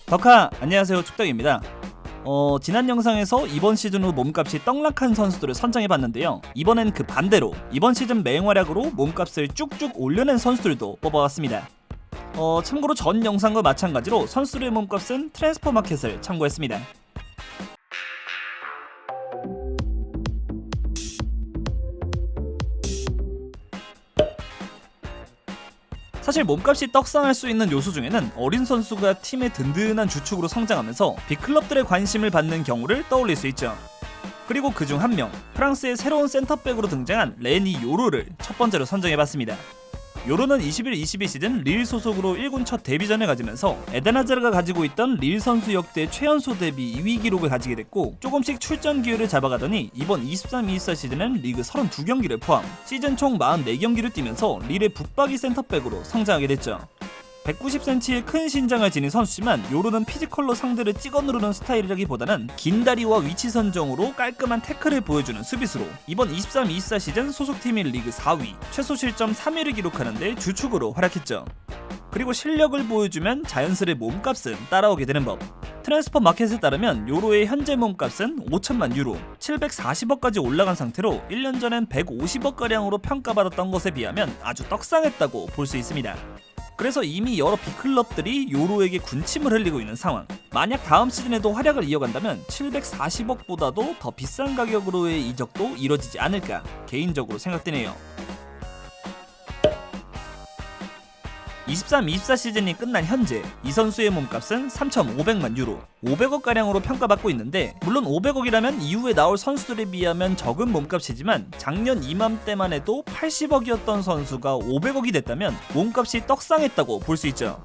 덕하 안녕하세요, 축덕입니다. 지난 영상에서 이번 시즌 후 몸값이 떡락한 선수들을 선정해봤는데요, 이번엔 그 반대로 이번 시즌 맹활약으로 몸값을 쭉쭉 올려낸 선수들도 뽑아왔습니다. 참고로 전 영상과 마찬가지로 선수들의 몸값은 트랜스퍼 마켓을 참고했습니다. 사실 몸값이 떡상할 수 있는 요소 중에는 어린 선수가 팀의 든든한 주축으로 성장하면서 빅클럽들의 관심을 받는 경우를 떠올릴 수 있죠. 그리고 그중 한 명, 프랑스의 새로운 센터백으로 등장한 레니 요로를 첫 번째로 선정해봤습니다. 요로는 21-22 시즌 릴 소속으로 1군 첫 데뷔전을 가지면서 에덴 하자르가 가지고 있던 릴 선수 역대 최연소 데뷔 2위 기록을 가지게 됐고, 조금씩 출전 기회를 잡아가더니 이번 23-24 시즌은 리그 32경기를 포함 시즌 총 44경기를 뛰면서 릴의 붙박이 센터백으로 성장하게 됐죠. 190cm의 큰 신장을 지닌 선수지만 요로는 피지컬로 상대를 찍어 누르는 스타일이라기보다는 긴 다리와 위치 선정으로 깔끔한 태클을 보여주는 수비수로 이번 23-24 시즌 소속팀인 리그 4위, 최소 실점 3위를 기록하는데 주축으로 활약했죠. 그리고 실력을 보여주면 자연스레 몸값은 따라오게 되는 법. 트랜스퍼 마켓에 따르면 요로의 현재 몸값은 5천만 유로, 740억까지 올라간 상태로 1년 전엔 150억가량으로 평가받았던 것에 비하면 아주 떡상했다고 볼 수 있습니다. 그래서 이미 여러 빅클럽들이 요로에게 군침을 흘리고 있는 상황. 만약 다음 시즌에도 활약을 이어간다면 740억보다도 더 비싼 가격으로의 이적도 이뤄지지 않을까 개인적으로 생각되네요. 23-24 시즌이 끝난 현재 이 선수의 몸값은 3,500만 유로, 500억가량으로 평가받고 있는데, 물론 500억이라면 이후에 나올 선수들에 비하면 적은 몸값이지만 작년 이맘때만 해도 80억이었던 선수가 500억이 됐다면 몸값이 떡상했다고 볼 수 있죠.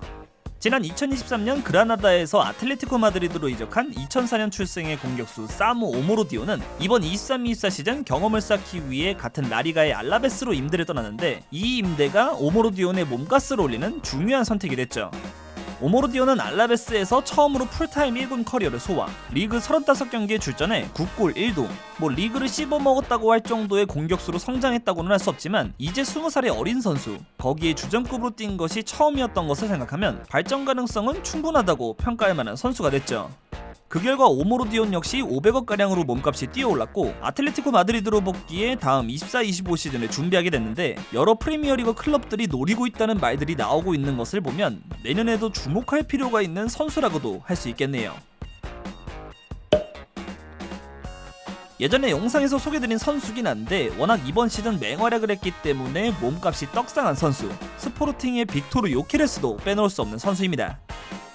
지난 2023년 그라나다에서 아틀레티코 마드리드로 이적한 2004년 출생의 공격수 사무 오모로디오는 이번 23-24 시즌 경험을 쌓기 위해 같은 라리가의 알라베스로 임대를 떠났는데, 이 임대가 오모로디오의 몸값을 올리는 중요한 선택이 됐죠. 오모로디오는 알라베스에서 처음으로 풀타임 1군 커리어를 소화, 리그 35경기에 출전해 9골 1도움, 리그를 씹어먹었다고 할 정도의 공격수로 성장했다고는 할 수 없지만 이제 20살의 어린 선수, 거기에 주전급으로 뛴 것이 처음이었던 것을 생각하면 발전 가능성은 충분하다고 평가할 만한 선수가 됐죠. 그 결과 오모로디온 역시 500억가량으로 몸값이 뛰어올랐고, 아틀레티코 마드리드로 복귀해 다음 24-25 시즌을 준비하게 됐는데, 여러 프리미어리그 클럽들이 노리고 있다는 말들이 나오고 있는 것을 보면 내년에도 주목할 필요가 있는 선수라고도 할 수 있겠네요. 예전에 영상에서 소개드린 선수긴 한데 워낙 이번 시즌 맹활약을 했기 때문에 몸값이 떡상한 선수, 스포르팅의 빅토르 요케레스도 빼놓을 수 없는 선수입니다.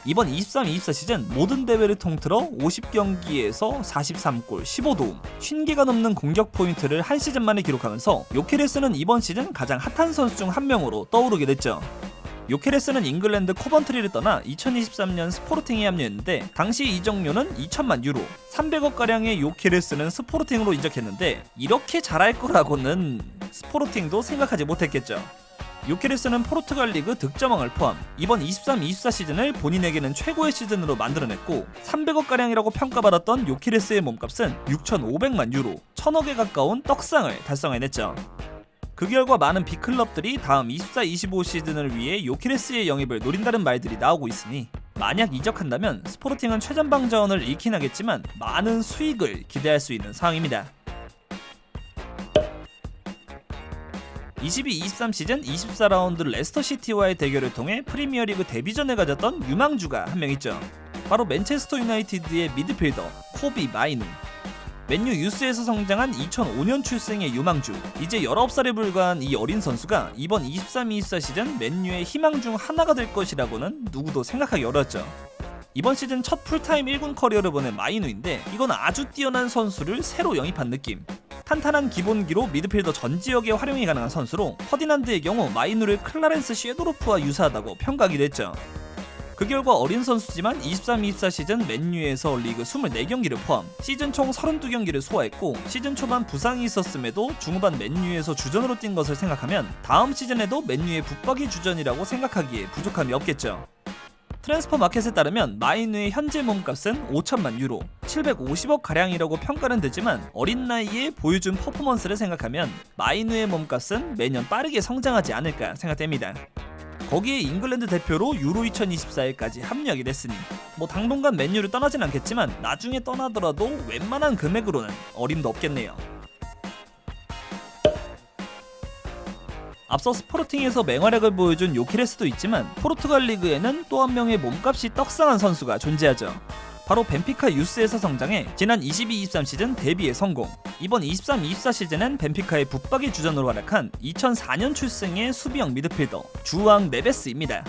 이번 23-24 시즌 모든 대회를 통틀어 50경기에서 43골 15도움, 50개가 넘는 공격 포인트를 한 시즌 만에 기록하면서 요케레스는 이번 시즌 가장 핫한 선수 중 한 명으로 떠오르게 됐죠. 요케레스는 잉글랜드 코번트리를 떠나 2023년 스포르팅에 합류했는데, 당시 이적료는 2천만 유로, 300억가량의 요케레스는 스포르팅으로 이적했는데 이렇게 잘할 거라고는 스포르팅도 생각하지 못했겠죠. 요케레스는 포르투갈 리그 득점왕을 포함 이번 23-24 시즌을 본인에게는 최고의 시즌으로 만들어냈고, 300억가량이라고 평가받았던 요케레스의 몸값은 6,500만 유로, 1,000억에 가까운 떡상을 달성해냈죠. 그 결과 많은 빅클럽들이 다음 24-25 시즌을 위해 요케레스의 영입을 노린다는 말들이 나오고 있으니, 만약 이적한다면 스포르팅은 최전방전을 잃긴 하겠지만 많은 수익을 기대할 수 있는 상황입니다. 22-23 시즌 24라운드 레스터시티와의 대결을 통해 프리미어리그 데뷔전을 가졌던 유망주가 한 명 있죠. 바로 맨체스터 유나이티드의 미드필더 코비 마이누. 맨유 유스에서 성장한 2005년 출생의 유망주, 이제 19살에 불과한 이 어린 선수가 이번 23-24 시즌 맨유의 희망 중 하나가 될 것이라고는 누구도 생각하기 어렵죠. 이번 시즌 첫 풀타임 1군 커리어를 보낸 마이누인데, 이건 아주 뛰어난 선수를 새로 영입한 느낌. 탄탄한 기본기로 미드필더 전 지역에 활용이 가능한 선수로, 퍼디난드의 경우 마이누를 클라렌스 셰도로프와 유사하다고 평가하기도 했죠. 그 결과 어린 선수지만 23-24 시즌 맨유에서 리그 24경기를 포함 시즌 총 32경기를 소화했고, 시즌 초반 부상이 있었음에도 중후반 맨유에서 주전으로 뛴 것을 생각하면 다음 시즌에도 맨유의 붙박이 주전이라고 생각하기에 부족함이 없겠죠. 트랜스퍼 마켓에 따르면 마이누의 현재 몸값은 5천만 유로, 750억가량이라고 평가는 되지만 어린 나이에 보여준 퍼포먼스를 생각하면 마이누의 몸값은 매년 빠르게 성장하지 않을까 생각됩니다. 거기에 잉글랜드 대표로 유로 2024에까지 합류하게 됐으니 당분간 맨유를 떠나진 않겠지만 나중에 떠나더라도 웬만한 금액으로는 어림도 없겠네요. 앞서 스포르팅에서 맹활약을 보여준 요키레스도 있지만 포르투갈 리그에는 또 한 명의 몸값이 떡상한 선수가 존재하죠. 바로 벤피카 유스에서 성장해 지난 22-23 시즌 데뷔에 성공. 이번 23-24 시즌엔 벤피카의 붙박이 주전으로 활약한 2004년 출생의 수비형 미드필더 주앙 네베스입니다.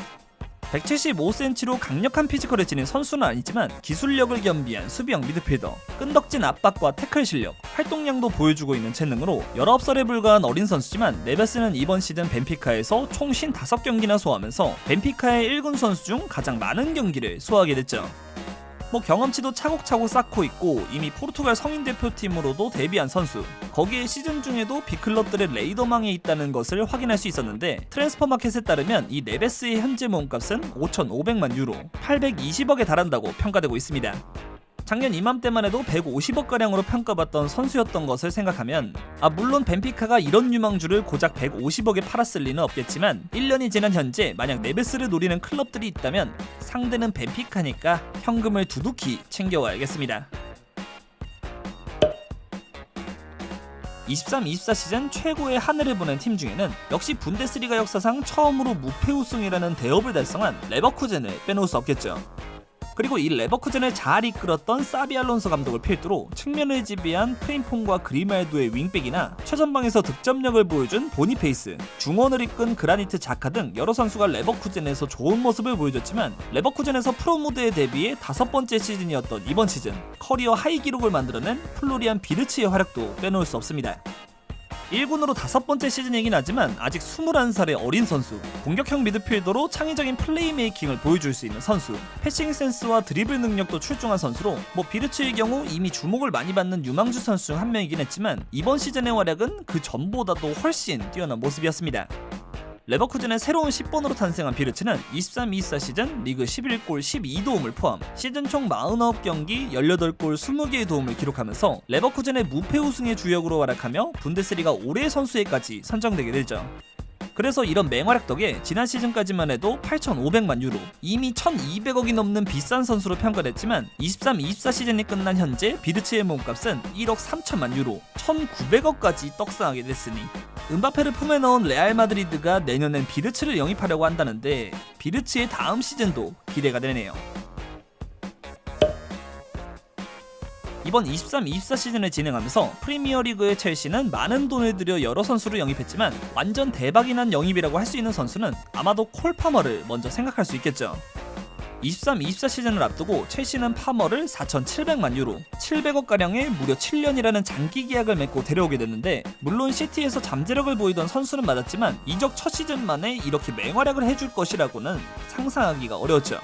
175cm로 강력한 피지컬을 지닌 선수는 아니지만 기술력을 겸비한 수비형 미드필더, 끈덕진 압박과 태클 실력, 활동량도 보여주고 있는 재능으로 19살에 불과한 어린 선수지만 네베스는 이번 시즌 벤피카에서 총 55경기나 소화하면서 벤피카의 1군 선수 중 가장 많은 경기를 소화하게 됐죠. 경험치도 차곡차곡 쌓고 있고 이미 포르투갈 성인 대표팀으로도 데뷔한 선수, 거기에 시즌 중에도 빅클럽들의 레이더망에 있다는 것을 확인할 수 있었는데 트랜스퍼마켓에 따르면 이 네베스의 현재 몸값은 5,500만 유로, 820억에 달한다고 평가되고 있습니다. 작년 이맘때만 해도 150억가량으로 평가받던 선수였던 것을 생각하면 물론 벤피카가 이런 유망주를 고작 150억에 팔았을 리는 없겠지만 1년이 지난 현재 만약 네베스를 노리는 클럽들이 있다면 상대는 벤피카니까 현금을 두둑히 챙겨와야겠습니다. 23-24 시즌 최고의 한 해를 보낸 팀 중에는 역시 분데스리가 역사상 처음으로 무패 우승이라는 대업을 달성한 레버쿠젠을 빼놓을 수 없겠죠. 그리고 이 레버쿠젠을 잘 이끌었던 사비 알론소 감독을 필두로 측면을 지배한 프림퐁과 그리말도의 윙백이나 최전방에서 득점력을 보여준 보니페이스, 중원을 이끈 그라니트 자카 등 여러 선수가 레버쿠젠에서 좋은 모습을 보여줬지만 레버쿠젠에서 프로 무대에 데뷔해 5번째 시즌이었던 이번 시즌 커리어 하이 기록을 만들어낸 플로리안 비르츠의 활약도 빼놓을 수 없습니다. 1군으로 5번째 시즌이긴 하지만 아직 21살의 어린 선수, 공격형 미드필더로 창의적인 플레이메이킹을 보여줄 수 있는 선수, 패싱 센스와 드리블 능력도 출중한 선수로 비르츠의 경우 이미 주목을 많이 받는 유망주 선수 중 한 명이긴 했지만 이번 시즌의 활약은 그 전보다도 훨씬 뛰어난 모습이었습니다. 레버쿠젠의 새로운 10번으로 탄생한 비르츠는 23-24 시즌 리그 11골 12도움을 포함 시즌 총 49경기 18골 20개의 도움을 기록하면서 레버쿠젠의 무패 우승의 주역으로 활약하며 분데스리가 올해의 선수에까지 선정되게 되죠. 그래서 이런 맹활약 덕에 지난 시즌까지만 해도 8,500만 유로, 이미 1,200억이 넘는 비싼 선수로 평가됐지만 23-24 시즌이 끝난 현재 비르츠의 몸값은 1억 3천만 유로, 1,900억까지 떡상하게 됐으니 음바페를 품에 넣은 레알 마드리드가 내년엔 비르츠를 영입하려고 한다는데 비르츠의 다음 시즌도 기대가 되네요. 이번 23-24 시즌을 진행하면서 프리미어리그의 첼시는 많은 돈을 들여 여러 선수를 영입했지만 완전 대박이 난 영입이라고 할 수 있는 선수는 아마도 콜 파머를 먼저 생각할 수 있겠죠. 23-24 시즌을 앞두고 첼시는 파머를 4,700만 유로, 700억가량의 무려 7년이라는 장기 계약을 맺고 데려오게 됐는데 물론 시티에서 잠재력을 보이던 선수는 맞았지만 이적 첫 시즌 만에 이렇게 맹활약을 해줄 것이라고는 상상하기가 어려웠죠.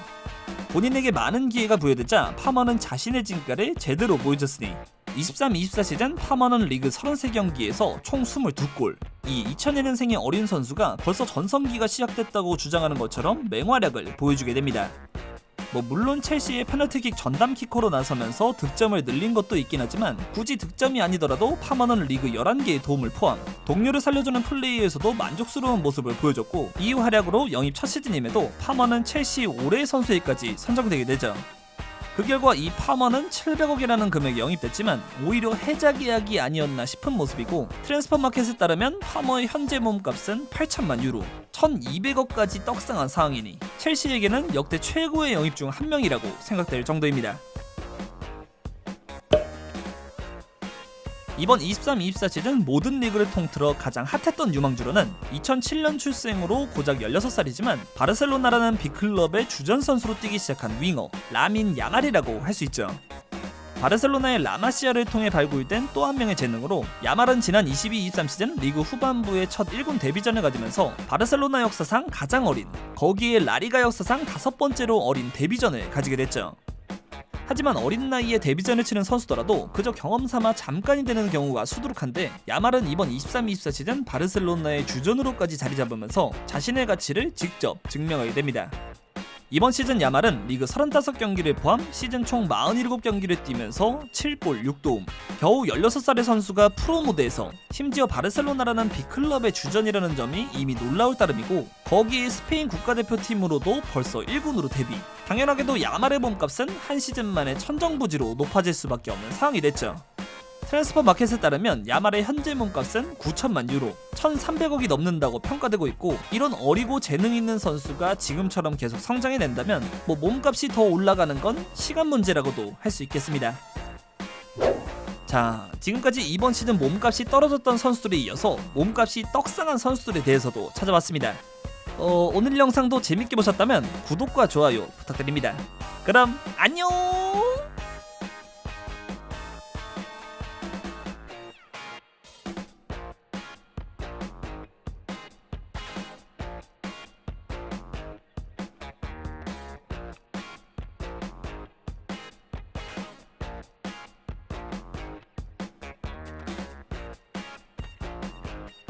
본인에게 많은 기회가 부여되자 파머는 자신의 진가를 제대로 보여줬으니 23-24 시즌 파머는 리그 33경기에서 총 22골, 이 2000년생의 어린 선수가 벌써 전성기가 시작됐다고 주장하는 것처럼 맹활약을 보여주게 됩니다. 물론 첼시의 페널티킥 전담 키커로 나서면서 득점을 늘린 것도 있긴 하지만 굳이 득점이 아니더라도 파머는 리그 11개의 도움을 포함 동료를 살려주는 플레이에서도 만족스러운 모습을 보여줬고 이후 활약으로 영입 첫 시즌임에도 파머는 첼시 올해의 선수에까지 선정되게 되죠. 그 결과 이 파머는 700억이라는 금액에 영입됐지만 오히려 해자 계약이 아니었나 싶은 모습이고 트랜스퍼마켓에 따르면 파머의 현재 몸값은 8천만 유로, 1200억까지 떡상한 상황이니 첼시에게는 역대 최고의 영입 중 한 명이라고 생각될 정도입니다. 이번 23-24 시즌 모든 리그를 통틀어 가장 핫했던 유망주로는 2007년 출생으로 고작 16살이지만 바르셀로나라는 빅클럽의 주전 선수로 뛰기 시작한 윙어 라민 야말이라고 할 수 있죠. 바르셀로나의 라마시아를 통해 발굴된 또 한 명의 재능으로 야말은 지난 22-23 시즌 리그 후반부에 첫 1군 데뷔전을 가지면서 바르셀로나 역사상 가장 어린, 거기에 라리가 역사상 5번째로 어린 데뷔전을 가지게 됐죠. 하지만 어린 나이에 데뷔전을 치는 선수더라도 그저 경험 삼아 잠깐이 되는 경우가 수두룩한데 야말은 이번 23-24 시즌 바르셀로나의 주전으로까지 자리 잡으면서 자신의 가치를 직접 증명하게 됩니다. 이번 시즌 야말은 리그 35경기를 포함 시즌 총 47경기를 뛰면서 7골 6도움. 겨우 16살의 선수가 프로 무대에서 심지어 바르셀로나라는 빅클럽의 주전이라는 점이 이미 놀라울 따름이고, 거기에 스페인 국가대표팀으로도 벌써 1군으로 데뷔. 당연하게도 야말의 몸값은 한 시즌 만에 천정부지로 높아질 수밖에 없는 상황이 됐죠. 트랜스퍼 마켓에 따르면 야말의 현재 몸값은 9천만 유로, 1,300억이 넘는다고 평가되고 있고, 이런 어리고 재능 있는 선수가 지금처럼 계속 성장해낸다면 몸값이 더 올라가는 건 시간 문제라고도 할 수 있겠습니다. 자, 지금까지 이번 시즌 몸값이 떨어졌던 선수들에 이어서 몸값이 떡상한 선수들에 대해서도 찾아봤습니다. 오늘 영상도 재밌게 보셨다면 구독과 좋아요 부탁드립니다. 그럼 안녕!